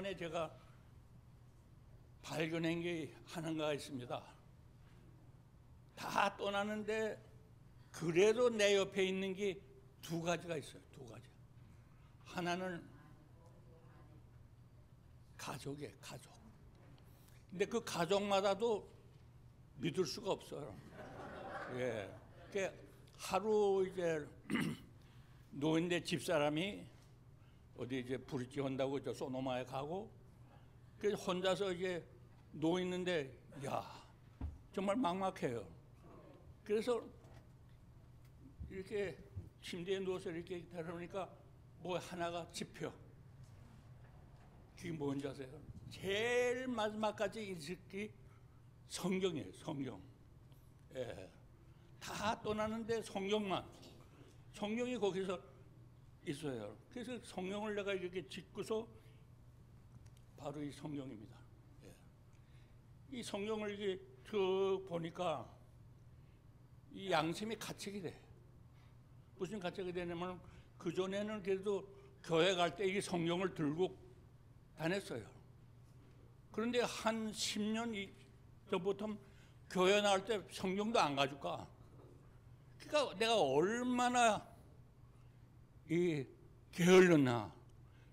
동안에 제가 발견한 게 하나가 있습니다. 다 떠나는데 그래도 내 옆에 있는 게 두 가지가 있어요. 두 가지. 하나는 가족이에요. 가족. 근데 그 가족마다도 믿을 수가 없어요. 예. 그러니까 하루 이제 노인네 집사람이 어디 이제 브릿지 한다고 저 소노마에 가고, 그래서 혼자서 이제 누워 있는데, 야, 정말 막막해요. 그래서 이렇게 침대에 누워서 이렇게 들어보니까 뭐 하나가 집혀. 그게 뭔지 아세요? 제일 마지막까지 있을 게 성경이에요. 성경. 예. 다 떠나는데 성경이 거기서 있어요. 그래서 성경을 내가 이렇게 짚고서 바로 이 성경입니다. 예. 이 성경을 이렇게 쭉 보니까 이 양심이 갇히게 돼. 무슨 갇히게 되냐면, 그전에는 그래도 교회 갈 때 이 성경을 들고 다녔어요. 그런데 한 10년 전부터 교회 나갈 때 성경도 안 가지고 가. 그러니까 내가 얼마나 게을렀나.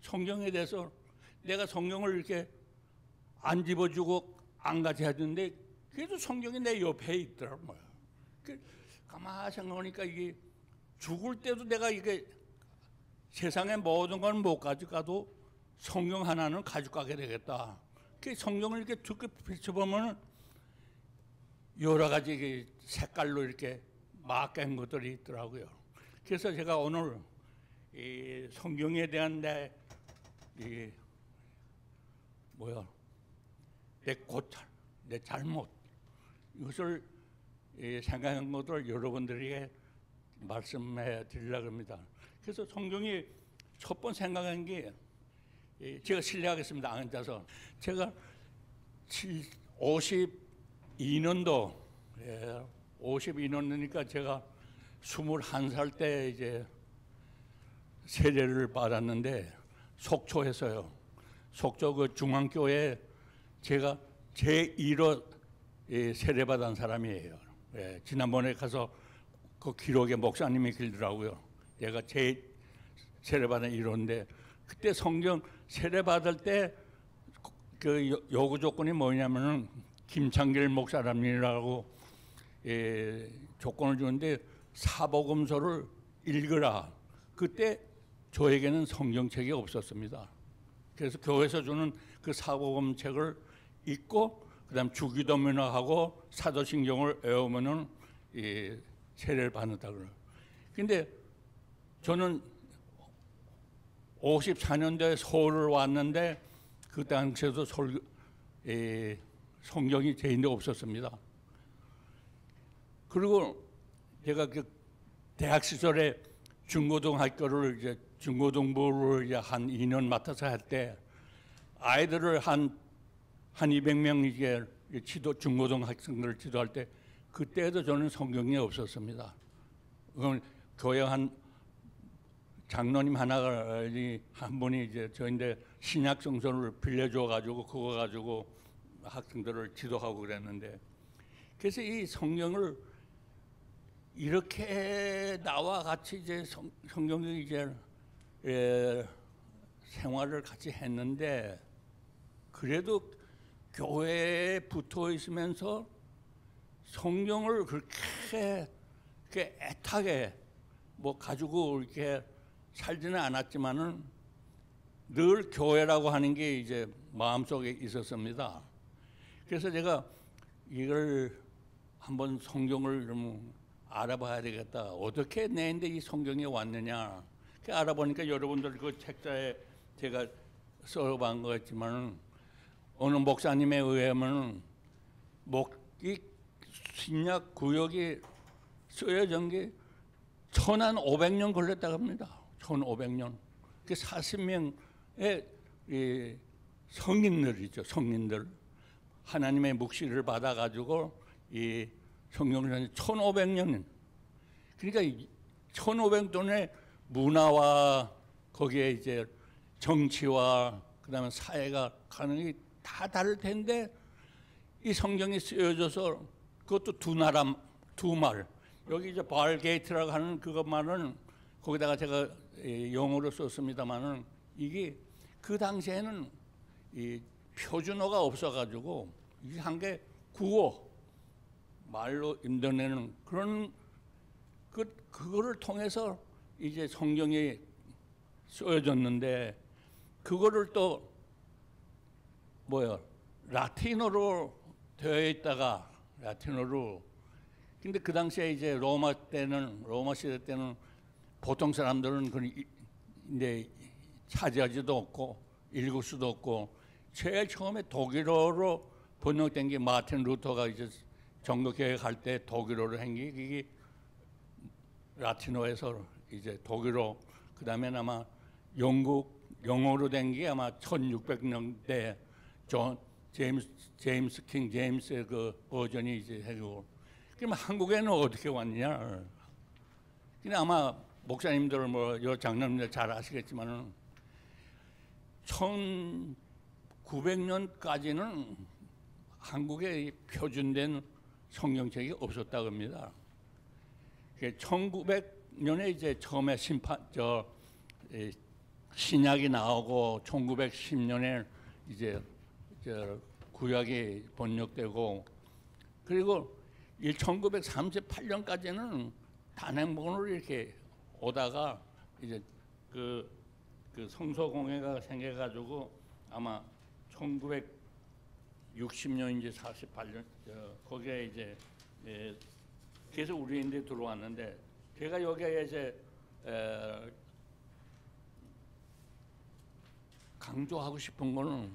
성경에 대해서 내가 성경을 이렇게 안 집어주고 안 가지 하는데, 그래도 성경이 내 옆에 있더라고요. 가만히 생각하니까 이게 죽을 때도 내가 이게 세상의 모든 건 못 가져가도 성경 하나는 가지고 가게 되겠다. 그 성경을 이렇게 쭉 펼쳐보면 여러 가지 색깔로 이렇게 막힌 것들이 있더라고요. 그래서 제가 오늘 이 성경에 대한 내 고찰, 내 잘못, 이것을 생각한 것을 여러분들에게 말씀해 드리려고 합니다. 그래서 성경이 첫 번 생각한 게, 제가 실례하겠습니다. 앉아서. 제가 52년도, 52년이니까 제가 21살 때 이제 세례를 받았는데, 속초에서요. 속초 그 중앙교회에 제가 제1호 세례받은 사람이에요. 예, 지난번에 가서 그 기록에 목사님이 길더라고요. 얘가 제 세례받은 1호인데, 그때 성경 세례받을 때 그 요구 조건이 뭐냐면은 김창길 목사님이라고 조건을 주는데, 사복음서를 읽으라. 그때 저에게는 성경책이 없었습니다. 그래서 교회에서 주는 그 사복음책을 읽고 그다음 주기도문하고 사도신경을 외우면은 세례를 받는다 그래요. 근데 저는 54년도에 서울을 왔는데, 그 당시에도 성경이 제 인데 없었습니다. 그리고 제가 그 대학 시절에 중고등학교를 이제 중고등부를 이제 한 2년 맡아서 할 때, 아이들을 한 200명 이제 중고등학생들을 지도할 때, 그때도 저는 성경이 없었습니다. 그건 교회 한 장로님 한 분이 이제 저인데 신약 성서를 빌려줘 가지고 그거 가지고 학생들을 지도하고 그랬는데, 그래서 이 성경을 이렇게 나와 같이 이제 성경이 이제 생활을 같이 했는데, 그래도 교회에 붙어 있으면서 성경을 그렇게 애타게 뭐 가지고 이렇게 살지는 않았지만은 늘 교회라고 하는 게 이제 마음속에 있었습니다. 그래서 제가 이걸 한번 성경을 좀 알아봐야 되겠다. 어떻게 내인데 이 성경이 왔느냐. 알아보니까 여러분들 그 책자에 제가 써본 거였지만은, 어느 목사님에 의하면 이 신약 구역이 쓰여진 게 1500년 걸렸다고 합니다. 1500년. 그 40명의 성인들이죠. 성인들. 하나님의 묵시를 받아가지고 이 성경을 1500년. 그러니까 1500년의 문화와 거기에 이제 정치와 그다음에 사회가 가는 게 다 다를 텐데 이 성경이 쓰여져서 그것도 두 나라 두 말. 여기 이제 바알게이트라고 하는 그것만은 거기다가 제가 영어로 썼습니다만은 이게 그 당시에는 이 표준어가 없어가지고 이게 한 게 구어 말로 인도내는 그런 그거를 통해서 이제 성경이 쓰여졌는데 그거를 또 뭐야 라틴어로 되어 있다가 라틴어로 근데 그 당시에 이제 로마 시대 때는 보통 사람들은 그 이제 차지하지도 없고 읽을 수도 없고 제일 처음에 독일어로 번역된 게 마틴 루터가 이제 종교 개혁할 때 독일어로 한 게 그게 라틴어에서 이제 독일어 그다음에 아마 영어로 된 게 아마 1600년대 제임스 킹 제임스의 그 버전이 이제 해고 그럼 한국에는 어떻게 왔냐? 근데 아마 목사님들 요 장로님들 잘 아시겠지만은 1900년까지는 한국에 표준된 성경책이 없었다고 합니다. 1900년에 이제 처음에 신약이 나오고 1910년에 이제 구약이 번역되고 그리고 1938년까지는 단행본으로 이렇게 오다가 이제 그 성서공회가 생겨가지고 아마 1960년인지 48년 거기에 이제 그래서 우리인데 들어왔는데 제가 여기에 이제 강조하고 싶은 거는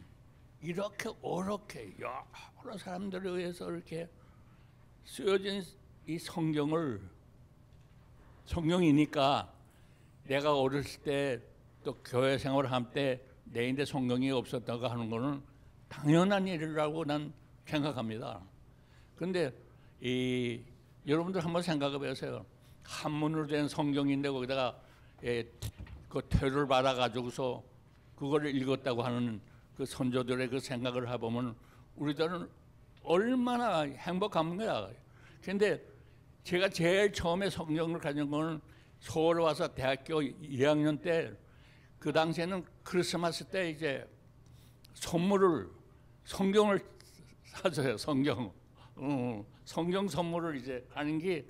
이렇게 어렵게 여러 사람들에 의해서 이렇게 쓰여진 이 성경이니까 내가 어렸을 때 또 교회 생활을 할 때 내 인데 성경이 없었다고 하는 거는 당연한 일이라고 난 생각합니다. 그런데 여러분들 한번 생각해 보세요. 한문으로 된 성경인데 거기다가 그 퇴를 받아가지고서 그거를 읽었다고 하는 그 선조들의 그 생각을 해보면 우리들은 얼마나 행복한 거야. 그런데 제가 제일 처음에 성경을 가진 거는 서울 와서 대학교 2학년 때 그 당시에는 크리스마스 때 이제 성경을 사줘요. 성경 선물을 이제 하는 게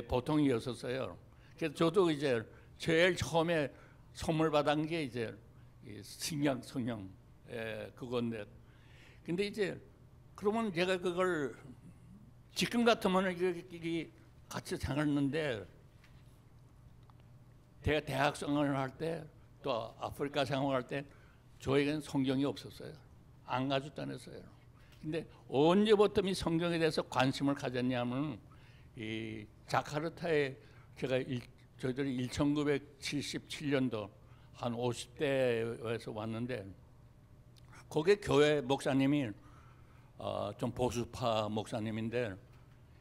보통이었었어요. 그래서 저도 이제 제일 처음에 선물 받은 게 이제 성경 그건데, 근데 이제 그러면 제가 그걸 지금 같으면 이게 같이 생활했는데 대학 생활을 할 때 또 아프리카 생활할 때 저에게는 성경이 없었어요. 안 가져다녔어요. 근데 언제부터 이 성경에 대해서 관심을 가졌냐면 이 자카르타에 저희들이 1977년도 한 50대에서 왔는데 거기에 교회 목사님이 좀 보수파 목사님인데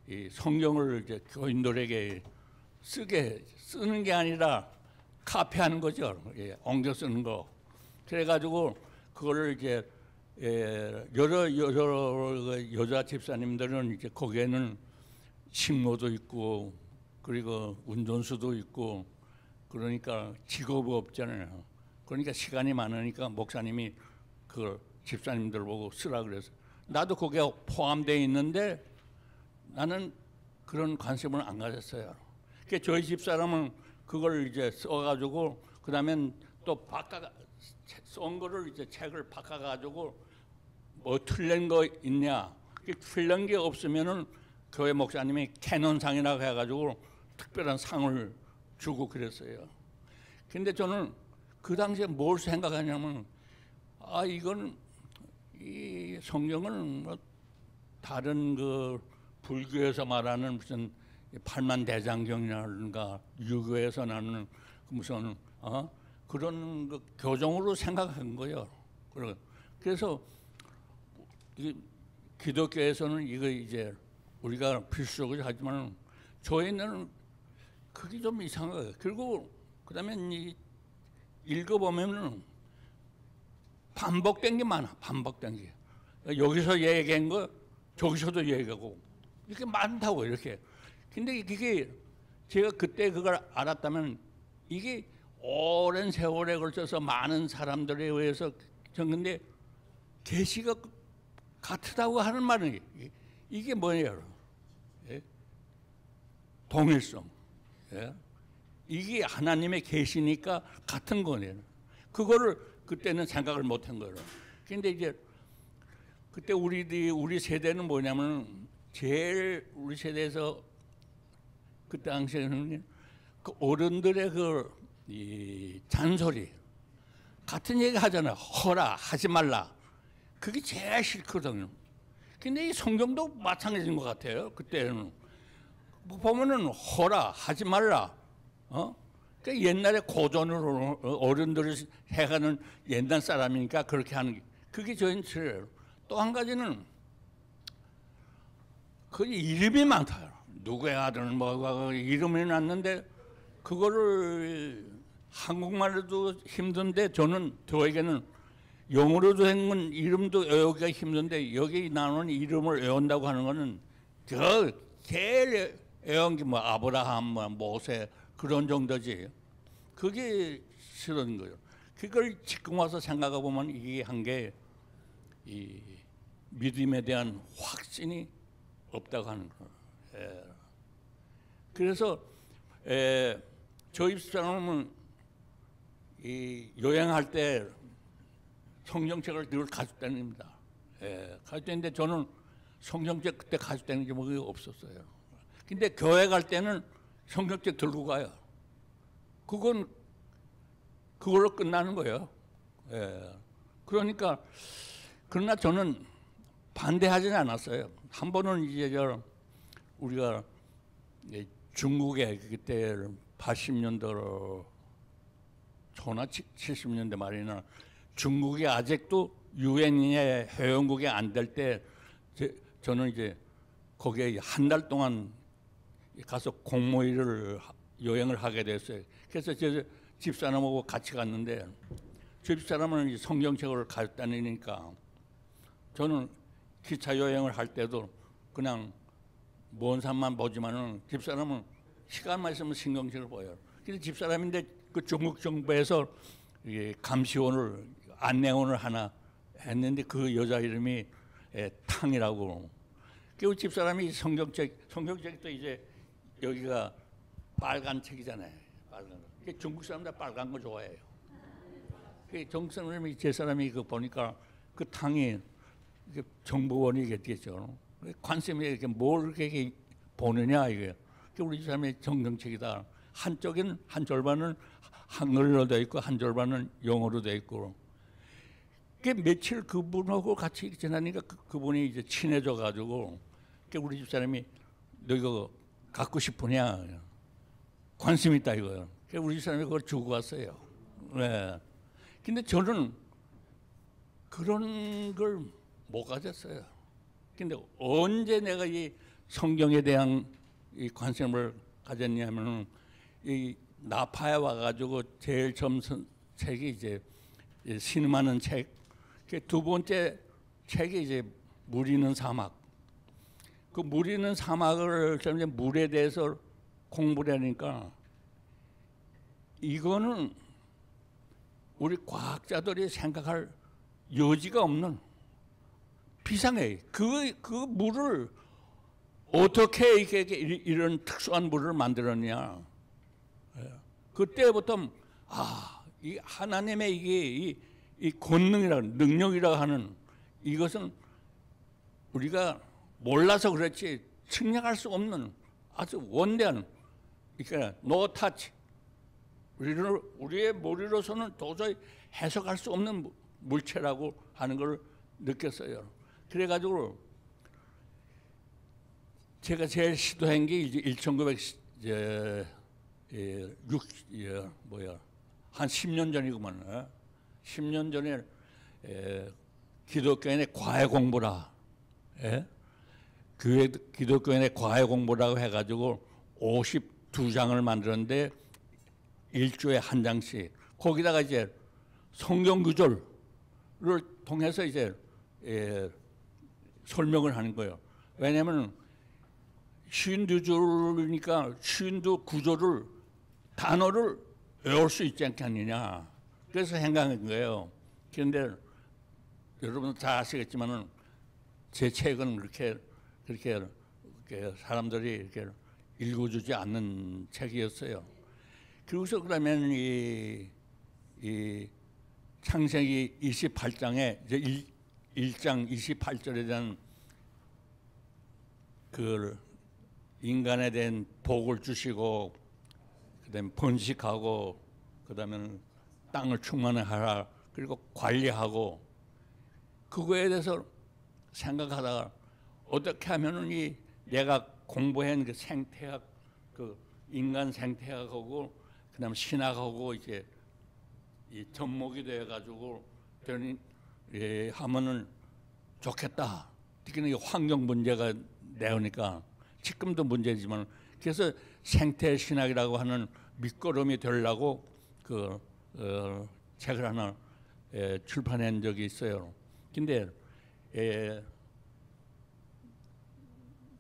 이 성경을 이제 교인들에게 쓰는 게 아니라 카피하는 거죠. 옮겨 쓰는 거. 그래가지고 그거를 이제 여러 여자 집사님들은 이제 거기에는 식모도 있고 그리고 운전수도 있고 그러니까 직업이 없잖아요. 그러니까 시간이 많으니까 목사님이 그 집사님들 보고 쓰라 그래서 나도 거기에 포함되어 있는데 나는 그런 관심을 안 가졌어요. 그러니까 저희 집사람은 그걸 이제 써가지고 그다음엔 또 쓴 거를 이제 책을 바꿔가지고 뭐 틀린 거 있냐? 틀린 게 없으면은 교회 목사님이 캐논상이라고 해가지고 특별한 상을 주고 그랬어요. 근데 저는 그 당시에 뭘 생각하냐면 이건 이 성경은 뭐 다른 그 불교에서 말하는 무슨 팔만대장경이라든가 유교에서 나는 무슨 그런 그 교정으로 생각한 거예요. 그래서 기독교에서는 이거 이제 우리가 필수적으로 하지만 저희는 그게 좀 이상해요. 그리고 그다음에 읽어보면은 반복된 게 많아. 반복된 게. 여기서 얘기한 거 저기서도 얘기하고 이렇게 많다고 이렇게. 근데 이게 제가 그때 그걸 알았다면 이게 오랜 세월에 걸쳐서 많은 사람들에 의해서 적는데 계시가 같다고 하는 말은 이게 뭐예요? 예? 동일성. 예? 이게 하나님의 계시니까 같은 거네요. 그거를 그때는 생각을 못한 거예요. 근데 이제 그때 우리 세대는 뭐냐면 제일 우리 세대에서 그때 당시에는 그 어른들의 이 잔소리 같은 얘기 하잖아요. 허라 하지 말라. 그게 제일 싫거든요. 근데 이 성경도 마찬가지인 것 같아요. 그때는 보면은 허라 하지 말라. 그러니까 옛날에 고전으로 어른들을 해가는 옛날 사람이니까 그렇게 하는 게 그게 저희는 싫어요. 또 한 가지는 그 이름이 많다요. 누구의 아들은 뭐가 이름이 났는데 그거를 한국말로도 힘든데 저는 저에게는 영어로도 한 건 이름도 외우기가 힘든데 여기 나오는 이름을 외운다고 하는 거는 저 제일 외운 게 뭐 아브라함, 뭐 모세 그런 정도지. 그게 싫은 거예요. 그걸 지금 와서 생각해 보면 이게 한 게 이 믿음에 대한 확신이 없다고 하는 거예요. 예. 그래서 저희 집사람은 이 여행할 때 성경책을 늘 가지고 다닙니다. 예. 가지고 다니는데 저는 성경책 그때 가지고 다니는 게 뭐가 없었어요. 근데 교회 갈 때는 성경책 들고 가요. 그걸로 끝나는 거예요. 예. 그러나 저는 반대하지는 않았어요. 한 번은 이제 우리가 중국에 그때 80년대 초나 70년대 말이나 중국이 아직도 유엔의 회원국이 안 될 때 저는 이제 거기에 한 달 동안 가서 공모일을 여행을 하게 됐어요. 그래서 제 집사람하고 같이 갔는데 집사람은 성경책을 가지고 다니니까 저는 기차 여행을 할 때도 그냥 먼 산만 보지만은 집사람은 시간만 있으면 성경책을 봐요. 그래서 집사람인데 그 중국 정부에서 감시원을 안내원을 하나 했는데 그 여자 이름이 탕이라고. 그 집사람이 성경책도 이제 여기가 빨간 책이잖아요. 빨간 거. 중국 사람들 빨간 거 좋아해요. 중국 사람이 제 사람이 그 보니까 그 탕이 정보원이겠죠. 관심이 이렇게 뭘 이렇게 보느냐 이게. 우리 사람의 성경책이다. 한쪽은 한 절반은 한글로 돼 있고 한 절반은 영어로 돼 있고. 며칠 그분하고 같이 지나니까 그분이 이제 친해져 가지고 우리 집 사람이 너 이거 갖고 싶으냐 관심 있다 이거요. 우리 집 사람이 그걸 주고 왔어요. 네. 근데 저는 그런 걸 못 가졌어요. 근데 언제 내가 이 성경에 대한 이 관심을 가졌냐면은 이 나파에 와가지고 제일 처음 책이 이제 신음하는 책. 두 번째 책이 이제 물 있는 사막. 그 물 있는 사막을 물에 대해서 공부를 하니까 이거는 우리 과학자들이 생각할 여지가 없는 비상해. 그 물을 어떻게 이런 특수한 물을 만들었냐. 그때부터 이 하나님의 이 권능이라고 능력이라고 하는 이것은 우리가 몰라서 그렇지 측량할 수 없는 아주 원대한 그러니까 no touch 우리의 머리로서는 도저히 해석할 수 없는 물체라고 하는 걸 느꼈어요. 그래가지고 제가 제일 시도한 게 이제 1960한 10년 전이구만. 10년 전에 기독교인의 과외 공부라. 기독교인의 과외 공부라고 해가지고 52장을 만들었는데 일주에 한 장씩 거기다가 이제 성경 구절을 통해서 이제 설명을 하는 거예요. 왜냐하면 52줄이니까 52구조를 단어를 외울 수 있지 않겠느냐. 그래서 생각한 거예요. 그런데 여러분 다 아시겠지만은 제 책은 그렇게 사람들이 이렇게 읽어주지 않는 책이었어요. 그래서 그러면 이 창세기 28장에 이제 1장 28절에 대한 그 인간에 대한 복을 주시고 그다음에 번식하고 그다음에 땅을 충만하라 그리고 관리하고 그거에 대해서 생각하다가 어떻게 하면은 이 내가 공부한 그 생태학 그 인간 생태학하고 그다음에 신학하고 이제 이 접목이 돼 가지고 되니 하면은 좋겠다. 특히나 환경 문제가 나오니까 지금도 문제지만 그래서 생태 신학이라고 하는 밑거름이 되려고 그 책을 하나 출판한 적이 있어요. 근데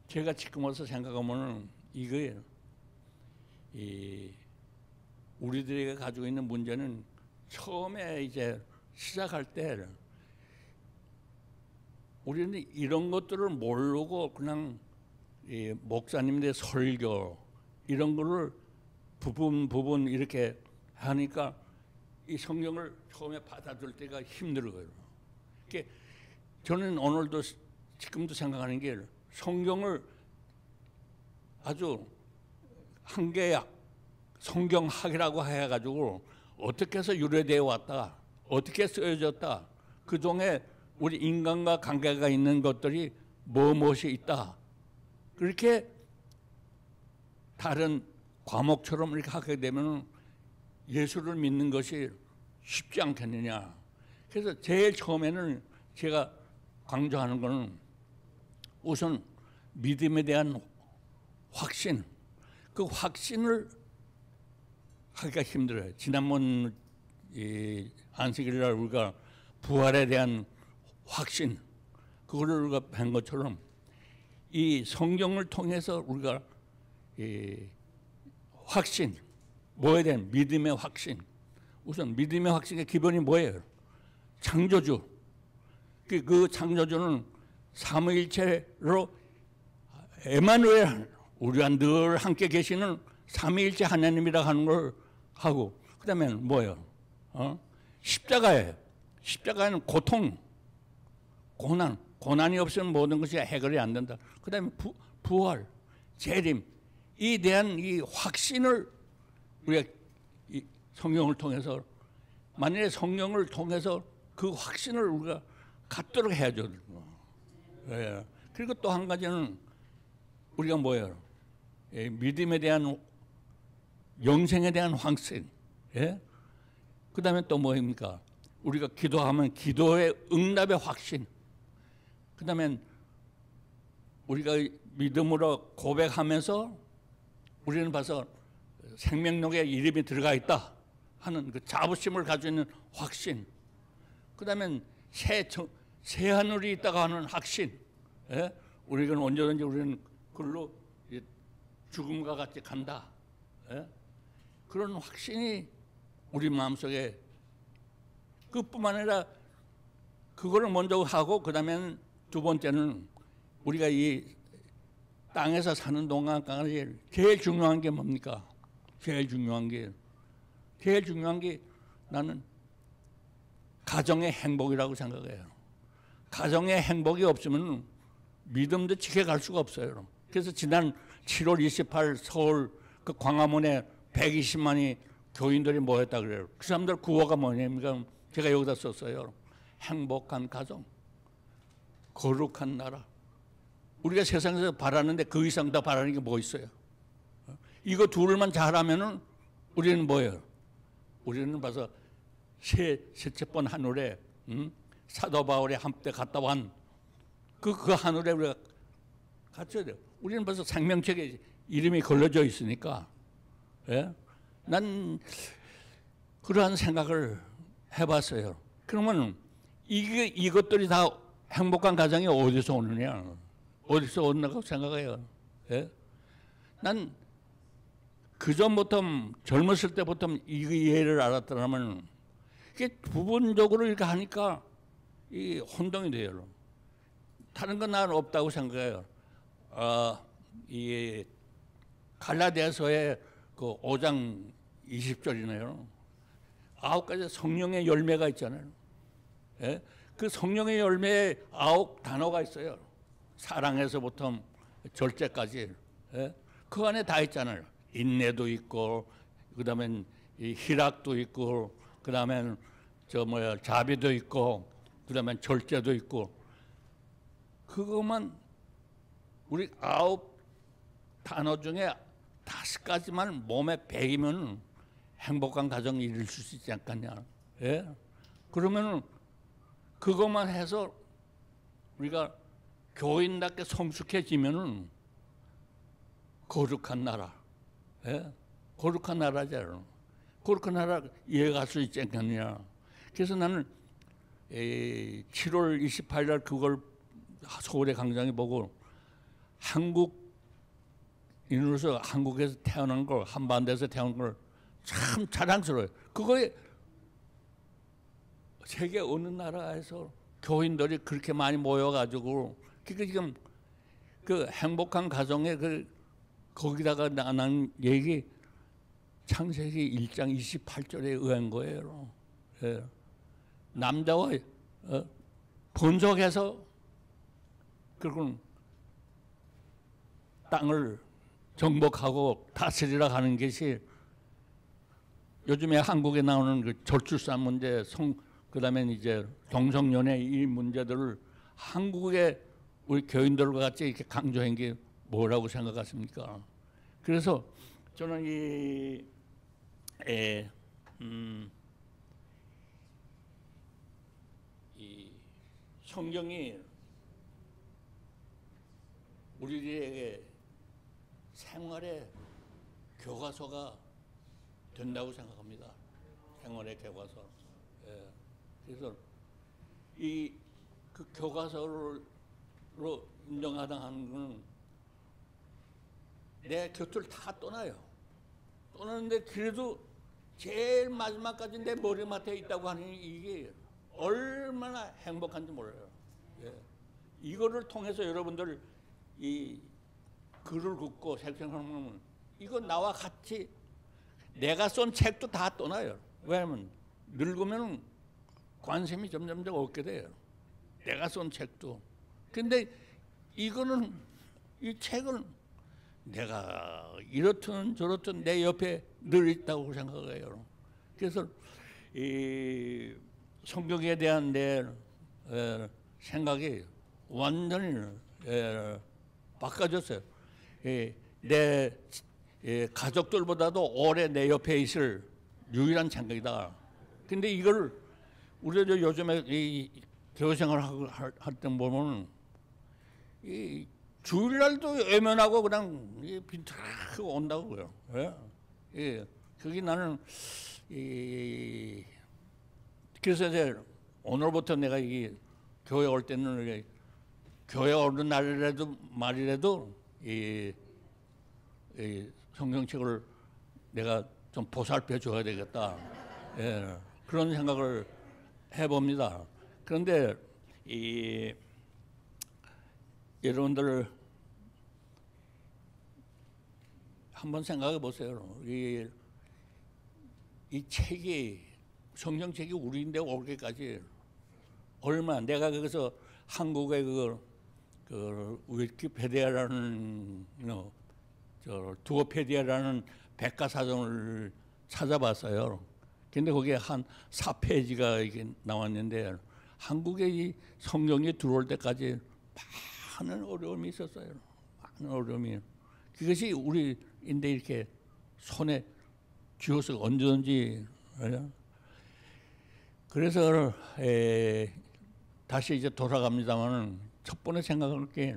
제가 지금 와서 생각하면은 이거예요. 우리들이 가지고 있는 문제는 처음에 이제 시작할 때 우리는 이런 것들을 모르고 그냥 목사님들의 설교 이런 거를 부분 이렇게 하니까 이 성경을 처음에 받아들 때가 힘들어요. 저는 오늘도 지금도 생각하는 게 성경을 아주 한계약 성경학이라고 해가지고 어떻게 해서 유래되어 왔다, 어떻게 쓰여졌다, 그 중에 우리 인간과 관계가 있는 것들이 무엇이 있다. 그렇게 다른 과목처럼 이렇게 하게 되면 예수를 믿는 것이 쉽지 않겠느냐. 그래서 제일 처음에는 제가 강조하는 것은 우선 믿음에 대한 확신, 그 확신을 하기가 힘들어요. 지난번 안식일날 우리가 부활에 대한 확신, 그거를 우리가 한 것처럼 이 성경을 통해서 우리가 확신, 뭐에 대한 믿음의 확신. 우선 믿음의 확신의 기본이 뭐예요? 창조주. 그 창조주는 삼위일체로 에마누엘, 우리와 늘 함께 계시는 삼위일체 하나님이라 하는 걸 하고, 그 다음에 뭐예요? 십자가예요. 십자가는 고통, 고난이 없으면 모든 것이 해결이 안 된다. 그 다음에 부활, 재림, 이 대한 이 확신을 우리가 이 성경을 통해서, 만약에 성경을 통해서 그 확신을 우리가 갖도록 해야죠. 예. 그리고 또 한 가지는 우리가 뭐예요? 믿음에 대한, 영생에 대한 확신. 예? 그 다음에 또 뭐입니까? 우리가 기도하면 기도의 응답의 확신. 그 다음에 우리가 믿음으로 고백하면서 우리는 봐서 생명록에 이름이 들어가 있다 하는 그 자부심을 가지고 있는 확신. 그 다음에 새 하늘이 있다고 하는 확신. 예? 우리는 언제든지 우리는 그걸로 죽음과 같이 간다. 예? 그런 확신이 우리 마음속에, 그뿐만 아니라 그거를 먼저 하고, 그 다음에는 두 번째는 우리가 이 땅에서 사는 동안까지 제일 중요한 게 뭡니까? 제일 중요한 게 나는 가정의 행복이라고 생각해요. 가정의 행복이 없으면 믿음도 지켜갈 수가 없어요. 그래서 지난 7월 28일 서울 그 광화문에 120만이 교인들이 모였다 그래요. 그 사람들 구호가 뭐냐면 제가 여기다 썼어요. 행복한 가정, 거룩한 나라. 우리가 세상에서 바라는데 그 이상 더 바라는 게 뭐 있어요? 이거 둘만 잘하면은 우리는 뭐예요? 우리는 봐서 셋째 번 하늘에 사도 바울이 한때 갔다 온 그 하늘에 우리가 갇혀야 돼요. 우리는 벌써 생명책에 이름이 걸려져 있으니까. 예? 난 그러한 생각을 해봤어요. 그러면 이것들이 다 행복한 가정이 어디서 오느냐? 어디서 온다고 생각해요? 예? 난 그전부터 젊었을 때부터 이 예를 알았더라면 이게 부분적으로 이렇게 하니까 이 혼동이 돼요. 다른 건 나는 없다고 생각해요. 이 갈라디아서의 그 5장 20절이네요. 9가지 성령의 열매가 있잖아요. 예? 그 성령의 열매에 9단어가 있어요. 사랑에서부터 절제까지. 예? 그 안에 다 있잖아요. 인내도 있고, 그다음엔 이 희락도 있고, 그다음엔 자비도 있고, 그다음엔 절제도 있고. 그것만 우리 9단어 중에 5가지만 몸에 배이면 행복한 가정 이룰 수 있지 않겠냐. 예? 그러면은 그것만 해서 우리가 교인답게 성숙해지면은 거룩한 나라, 예? 거룩한 나라잖아요. 거룩한 나라 이해갈 수 있지 않겠냐. 그래서 나는 7월 28일 그걸 서울의 강장에 보고 한국인으로서 한국에서 태어난 걸, 한반도에서 태어난 걸 참 자랑스러워요. 그거에 세계 어느 나라에서 교인들이 그렇게 많이 모여가지고 그러니까 지금 그 행복한 가정에 거기다가 나는 얘기 창세기 1장 28절에 의한 거예요. 예. 남자와 번성해서 그리고 땅을 정복하고 다스리라 하는 것이 요즘에 한국에 나오는 그 저출산 문제, 그다음에 이제 동성연애 이 문제들을 한국의 우리 교인들과 같이 이렇게 강조한 게 뭐라고 생각하십니까? 그래서 저는 이 성경이 우리에게 생활의 교과서가 된다고 생각합니다. 생활의 교과서. 예. 그래서 그 교과서로 인정하다 하는 것은 내 곁을 다 떠나요. 떠나는데 그래도 제일 마지막까지 내 머리맡에 있다고 하는 이게 얼마나 행복한지 몰라요. 예. 이거를 통해서 여러분들 이 글을 긋고 생각하면 이거 나와 같이 내가 쓴 책도 다 떠나요. 왜냐하면 늙으면 관심이 점점 없게 돼요. 내가 쓴 책도. 근데 이거는 이 책은 내가 이렇든 저렇든 내 옆에 늘 있다고 생각해요. 그래서 이 성경에 대한 내 생각이 완전히 바꿔졌어요. 내 가족들보다도 오래 내 옆에 있을 유일한 생각이다. 근데 이걸 우리가 요즘에 이 교회생활 할 때 보면 이 주일날도 외면하고 그냥 빈탁하고 온다고요. 예? 예. 그게 나는 그래서 이제 오늘부터 내가 이 교회 올 때는 교회 오는 날이라도 말이라도 이 성경책을 내가 좀 보살펴 줘야 되겠다. 예, 그런 생각을 해봅니다. 그런데 여러분들 한번 생각해 보세요. 이 책이 성경책이 우리인데 올게까지 얼마 내가 거기서 한국의 그 위키페디아라는 두어페디아라는 백과사전을 찾아봤어요. 근데 거기에 한 4페이지가 이게 나왔는데 한국에 이 성경이 들어올 때까지 많은 어려움이 있었어요. 많은 어려움이. 그것이 우리인데 이렇게 손에 쥐어서 언제든지. 그래서 다시 이제 돌아갑니다만 첫 번째 생각할 게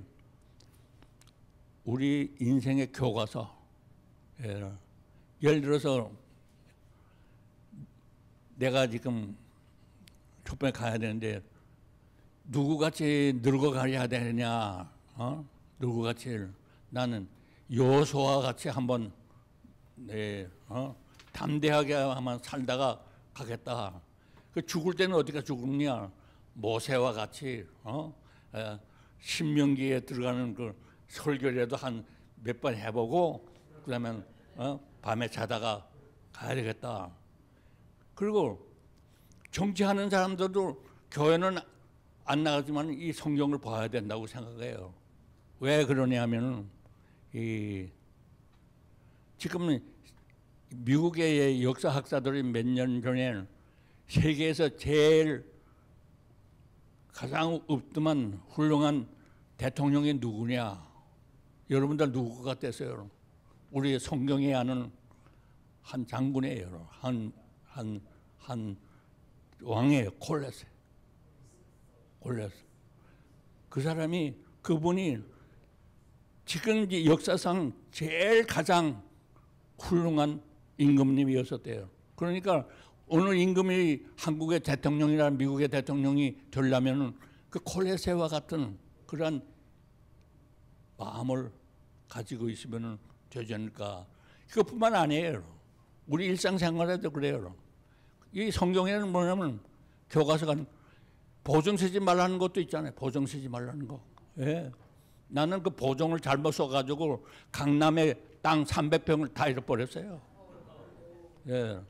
우리 인생의 교과서. 예를 들어서 내가 지금 첫 번에 가야 되는데 누구같이 늙어가야 되느냐? 누구같이 나는 여호수아와 같이 한번 담대하게 한번 살다가 가겠다. 그 죽을 때는 어디가 죽느냐? 모세와 같이 신명기에 들어가는 그 설교라도 한 몇 번 해보고 그다음에 밤에 자다가 가야 되겠다. 그리고 정치하는 사람들도 교회는 안 나가지만 이 성경을 봐야 된다고 생각해요. 왜 그러냐면은 지금 미국의 역사학자들이 몇 년 전에 세계에서 제일 가장 없더만 훌륭한 대통령이 누구냐? 여러분들 누구 같았어요? 우리 성경에 아는 한 장군이에요. 한 왕이에요. 콜레스. 그 사람이 그분이 지금 역사상 제일 가장 훌륭한 임금님이었었대요. 그러니까 오늘 임금이 한국의 대통령이나 미국의 대통령이 되려면은 그 콜레세와 같은 그런 마음을 가지고 있으면 되지 않을까. 그것뿐만 아니에요. 우리 일상생활에도 그래요. 이 성경에는 뭐냐면 교과서가 보증 쓰지 말라는 것도 있잖아요. 보증 쓰지 말라는 거. 예. 나는 그 보증을 잘못 써가지고 강남에 땅 300평을 다 잃어버렸어요. 예.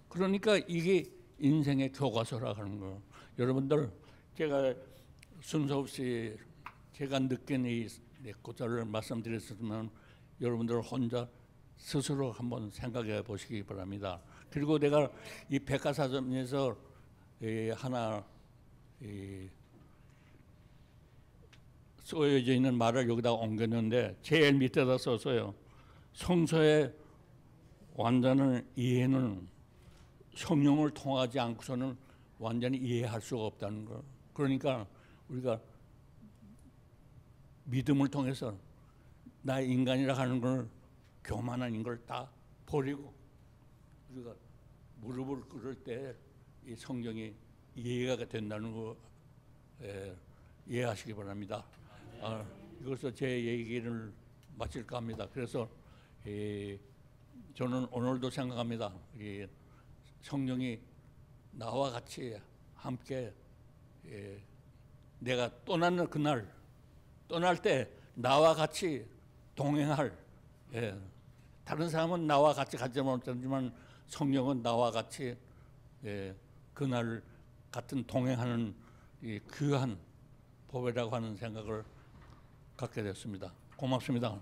그러니까 이게 인생의 교과서라 하는 거. 여러분들 제가 순서 없이 제가 느낀 이 고찰을 말씀드렸으면 여러분들 혼자 스스로 한번 생각해 보시기 바랍니다. 그리고 내가 이 백과사전에서 하나 쓰여져 있는 말을 여기다 옮겼는데 제일 밑에다 썼어요. 성서의 완전한 이해는 성령을 통하지 않고서는 완전히 이해할 수가 없다는 거. 그러니까 우리가 믿음을 통해서 나 인간이라 하는 걸 교만한 걸 다 버리고 우리가 무릎을 꿇을 때 이 성경이 이해가 된다는 거 이해하시기 바랍니다. 이것서 제 얘기를 마칠까 합니다. 그래서 저는 오늘도 생각합니다. 성령이 나와 같이 함께 내가 떠나는 그날 떠날 때 나와 같이 동행할 다른 사람은 나와 같이 가지 못하지만 성령은 나와 같이 그날 같은 동행하는 이 귀한 보배라고 하는 생각을 갖게 됐습니다. 고맙습니다.